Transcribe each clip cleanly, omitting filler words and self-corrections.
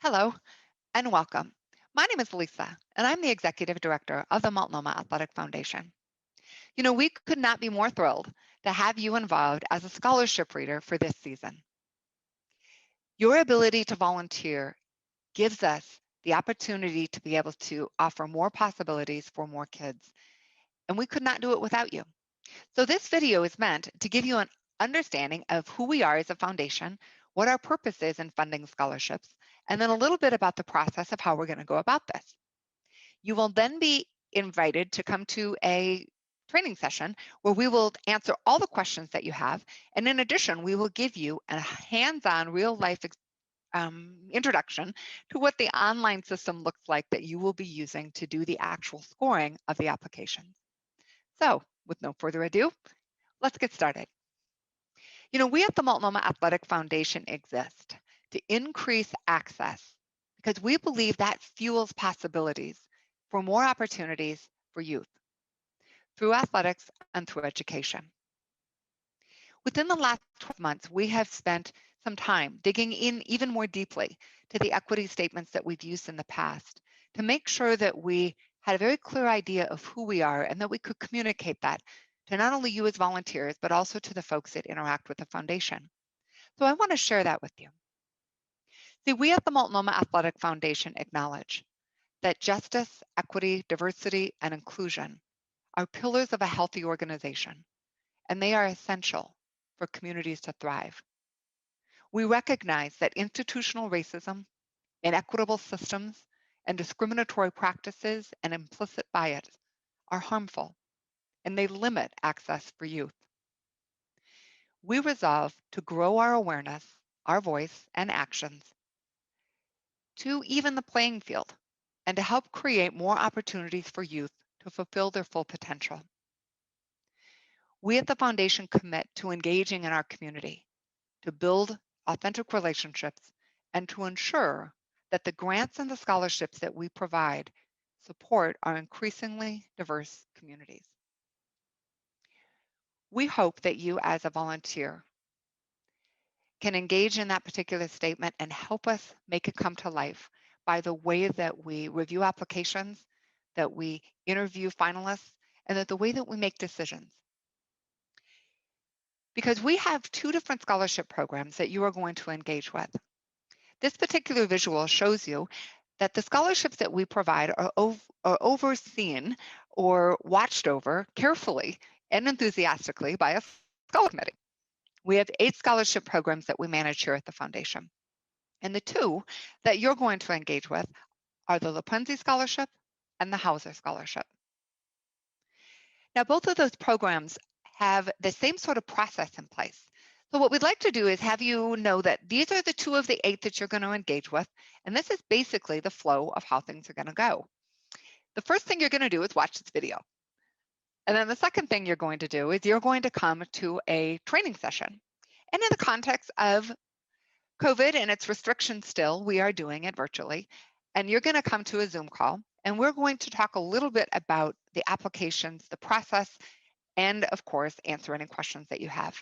Hello and welcome. My name is Lisa, and I'm the Executive Director of the Multnomah Athletic Foundation. We could not be more thrilled to have you involved as a scholarship reader for this season. Your ability to volunteer gives us the opportunity to be able to offer more possibilities for more kids, and we could not do it without you. So this video is meant to give you an understanding of who we are as a foundation, what our purpose is in funding scholarships, and then a little bit about the process of how we're going to go about this. You will then be invited to come to a training session where we will answer all the questions that you have. And in addition, we will give you a hands-on real life introduction to what the online system looks like that you will be using to do the actual scoring of the applications. So with no further ado, let's get started. We at the Multnomah Athletic Foundation exist to increase access because we believe that fuels possibilities for more opportunities for youth through athletics and through education. Within the last 12 months, we have spent some time digging in even more deeply to the equity statements that we've used in the past to make sure that we had a very clear idea of who we are and that we could communicate that to not only you as volunteers, but also to the folks that interact with the foundation. So I want to share that with you. See, we at the Multnomah Athletic Foundation acknowledge that justice, equity, diversity, and inclusion are pillars of a healthy organization, and they are essential for communities to thrive. We recognize that institutional racism, inequitable systems, and discriminatory practices and implicit bias are harmful, and they limit access for youth. We resolve to grow our awareness, our voice, and actions to even the playing field and to help create more opportunities for youth to fulfill their full potential. We at the foundation commit to engaging in our community, to build authentic relationships, and to ensure that the grants and the scholarships that we provide support our increasingly diverse communities. We hope that you as a volunteer can engage in that particular statement and help us make it come to life by the way that we review applications, that we interview finalists, and that the way that we make decisions. Because we have two different scholarship programs that you are going to engage with. This particular visual shows you that the scholarships that we provide are overseen or watched over carefully and enthusiastically by a scholarship committee. We have 8 scholarship programs that we manage here at the foundation. And the two that you're going to engage with are the Lipinski Scholarship and the Hauser Scholarship. Now, both of those programs have the same sort of process in place. So what we'd like to do is have you know that these are the 2 of the 8 that you're going to engage with, and this is basically the flow of how things are going to go. The first thing you're going to do is watch this video. And then the second thing you're going to do is you're going to come to a training session. And in the context of COVID and its restrictions still, we are doing it virtually. And you're going to come to a Zoom call, and we're going to talk a little bit about the applications, the process, and of course, answer any questions that you have.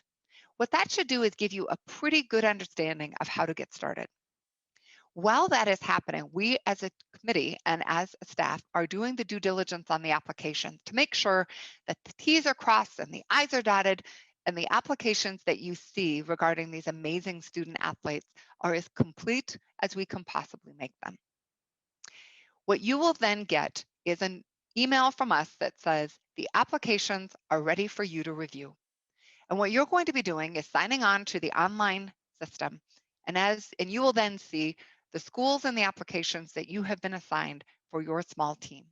What that should do is give you a pretty good understanding of how to get started. While that is happening, we as a committee and as a staff are doing the due diligence on the applications to make sure that the T's are crossed and the I's are dotted and the applications that you see regarding these amazing student athletes are as complete as we can possibly make them. What you will then get is an email from us that says the applications are ready for you to review. And what you're going to be doing is signing on to the online system, and you will then see the schools and the applications that you have been assigned for your small team.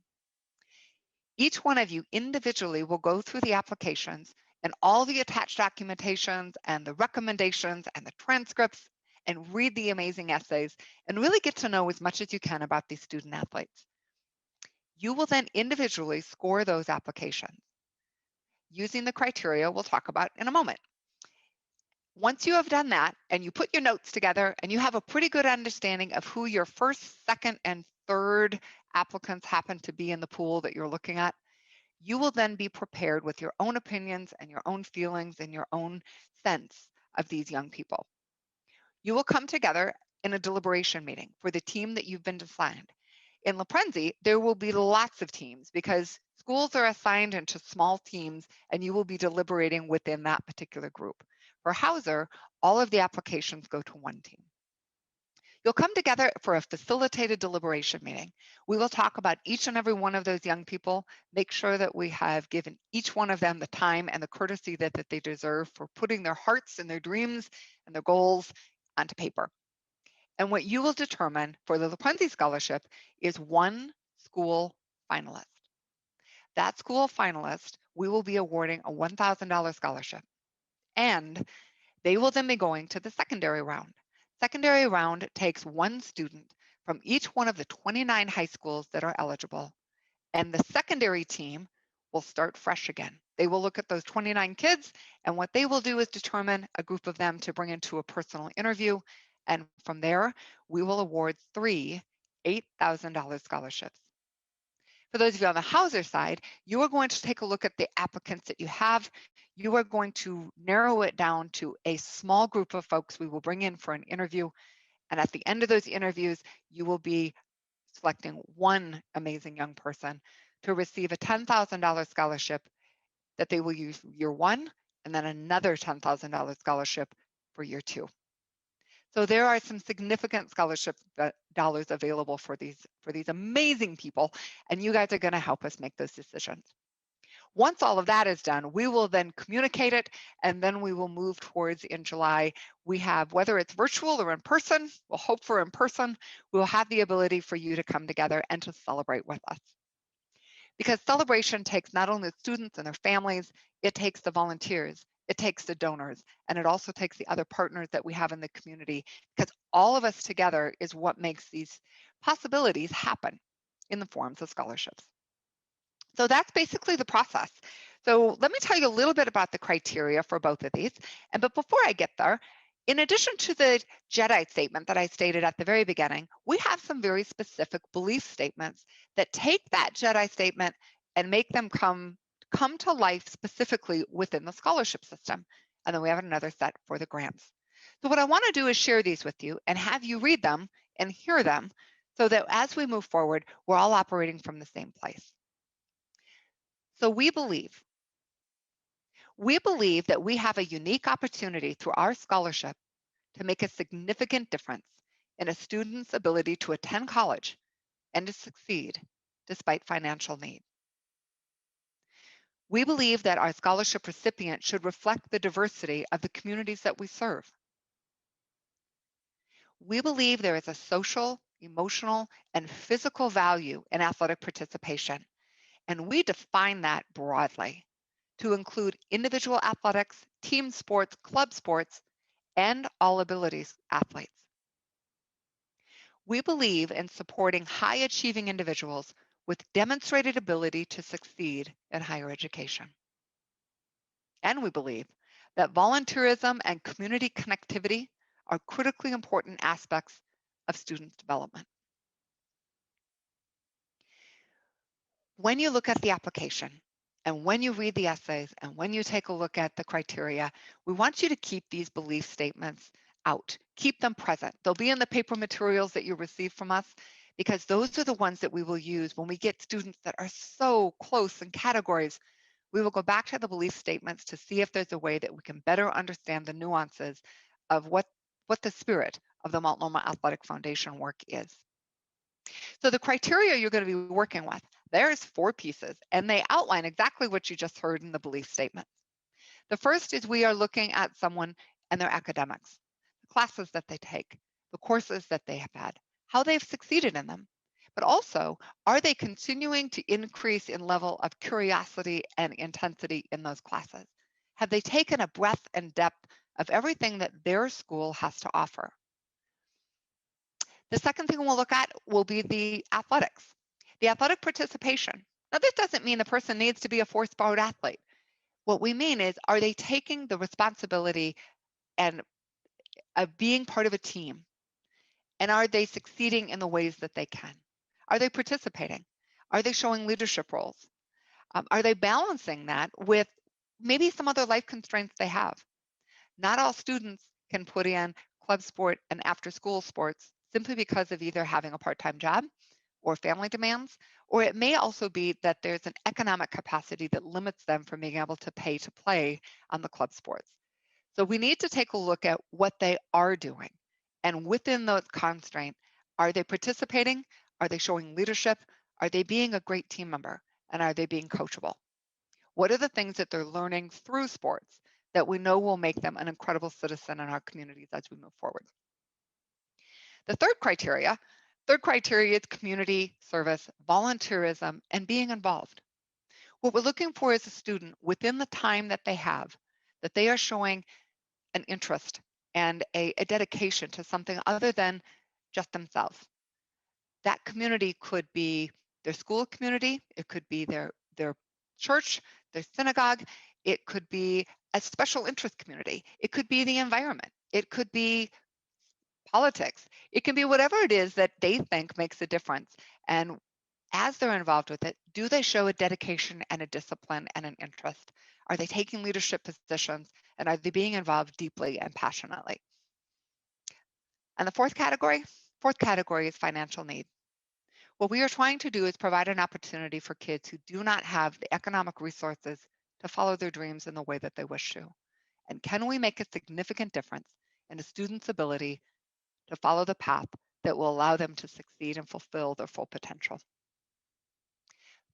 Each one of you individually will go through the applications and all the attached documentations and the recommendations and the transcripts and read the amazing essays and really get to know as much as you can about these student athletes. You will then individually score those applications using the criteria we'll talk about in a moment. Once you have done that and you put your notes together and you have a pretty good understanding of who your first, second, and third applicants happen to be in the pool that you're looking at, you will then be prepared with your own opinions and your own feelings and your own sense of these young people. You will come together in a deliberation meeting for the team that you've been assigned. In LaPrenzie, there will be lots of teams because schools are assigned into small teams and you will be deliberating within that particular group. For Hauser, all of the applications go to one team. You'll come together for a facilitated deliberation meeting. We will talk about each and every one of those young people, make sure that we have given each one of them the time and the courtesy that they deserve for putting their hearts and their dreams and their goals onto paper. And what you will determine for the LaPrenzie Scholarship is one school finalist. That school finalist, we will be awarding a $1,000 scholarship. And they will then be going to the secondary round. Secondary round takes one student from each one of the 29 high schools that are eligible. And the secondary team will start fresh again. They will look at those 29 kids, and what they will do is determine a group of them to bring into a personal interview. And from there, we will award 3 $8,000 scholarships. For those of you on the Hauser side, you are going to take a look at the applicants that you have. You are going to narrow it down to a small group of folks we will bring in for an interview. And at the end of those interviews, you will be selecting one amazing young person to receive a $10,000 scholarship that they will use year one, and then another $10,000 scholarship for year two. So there are some significant scholarship dollars available for these amazing people, and you guys are going to help us make those decisions. Once all of that is done, we will then communicate it, and then we will move towards in July. We have, whether it's virtual or in person, we'll hope for in person, we'll have the ability for you to come together and to celebrate with us. Because celebration takes not only the students and their families, it takes the volunteers, it takes the donors, and it also takes the other partners that we have in the community, because all of us together is what makes these possibilities happen in the forms of scholarships. So that's basically the process. So let me tell you a little bit about the criteria for both of these. But before I get there, in addition to the JEDI statement that I stated at the very beginning, we have some very specific belief statements that take that JEDI statement and make them come to life specifically within the scholarship system. And then we have another set for the grants. So what I want to do is share these with you and have you read them and hear them so that as we move forward, we're all operating from the same place. So we believe that we have a unique opportunity through our scholarship to make a significant difference in a student's ability to attend college and to succeed despite financial need. We believe that our scholarship recipient should reflect the diversity of the communities that we serve. We believe there is a social, emotional, and physical value in athletic participation, and we define that broadly to include individual athletics, team sports, club sports, and all abilities athletes. We believe in supporting high achieving individuals with demonstrated ability to succeed in higher education. And we believe that volunteerism and community connectivity are critically important aspects of student development. When you look at the application and when you read the essays and when you take a look at the criteria, we want you to keep these belief statements out. Keep them present. They'll be in the paper materials that you receive from us because those are the ones that we will use when we get students that are so close in categories. We will go back to the belief statements to see if there's a way that we can better understand the nuances of what the spirit of the Multnomah Athletic Foundation work is. So the criteria you're going to be working with, there's 4 pieces, and they outline exactly what you just heard in the belief statement. The first is we are looking at someone and their academics, the classes that they take, the courses that they have had, how they've succeeded in them, but also, are they continuing to increase in level of curiosity and intensity in those classes? Have they taken a breadth and depth of everything that their school has to offer? The second thing we'll look at will be the athletics, the athletic participation. Now, this doesn't mean the person needs to be a 4-sport athlete. What we mean is, are they taking the responsibility and of being part of a team? And are they succeeding in the ways that they can? Are they participating? Are they showing leadership roles? Are they balancing that with maybe some other life constraints they have? Not all students can put in club sport, and after school sports simply because of either having a part-time job or family demands, or it may also be that there's an economic capacity that limits them from being able to pay to play on the club sports. So we need to take a look at what they are doing. And within those constraints, are they participating? Are they showing leadership? Are they being a great team member? And are they being coachable? What are the things that they're learning through sports that we know will make them an incredible citizen in our communities as we move forward? The third criteria is community service, volunteerism, and being involved. What we're looking for is a student within the time that they have, that they are showing an interest and a dedication to something other than just themselves. That community could be their school community, it could be their church, their synagogue, it could be a special interest community, it could be the environment, it could be politics, it can be whatever it is that they think makes a difference. And as they're involved with it, do they show a dedication and a discipline and an interest? Are they taking leadership positions and are they being involved deeply and passionately? And the fourth category is financial need. What we are trying to do is provide an opportunity for kids who do not have the economic resources to follow their dreams in the way that they wish to. And can we make a significant difference in a student's ability to follow the path that will allow them to succeed and fulfill their full potential?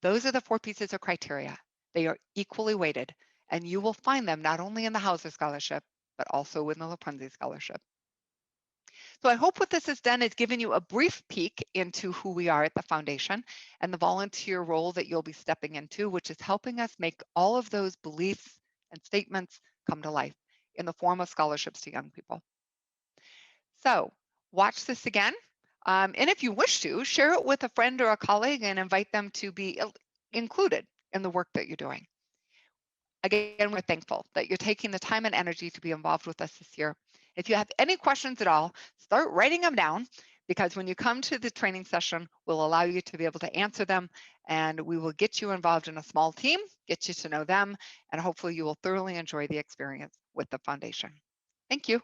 Those are the four pieces of criteria. They are equally weighted, and you will find them not only in the Hauser Scholarship, but also in the Lopresti Scholarship. So I hope what this has done is given you a brief peek into who we are at the foundation and the volunteer role that you'll be stepping into, which is helping us make all of those beliefs and statements come to life in the form of scholarships to young people. So watch this again. And if you wish to, share it with a friend or a colleague and invite them to be included in the work that you're doing. Again, we're thankful that you're taking the time and energy to be involved with us this year. If you have any questions at all, start writing them down, because when you come to the training session, we'll allow you to be able to answer them, and we will get you involved in a small team, get you to know them, and hopefully you will thoroughly enjoy the experience with the foundation. Thank you.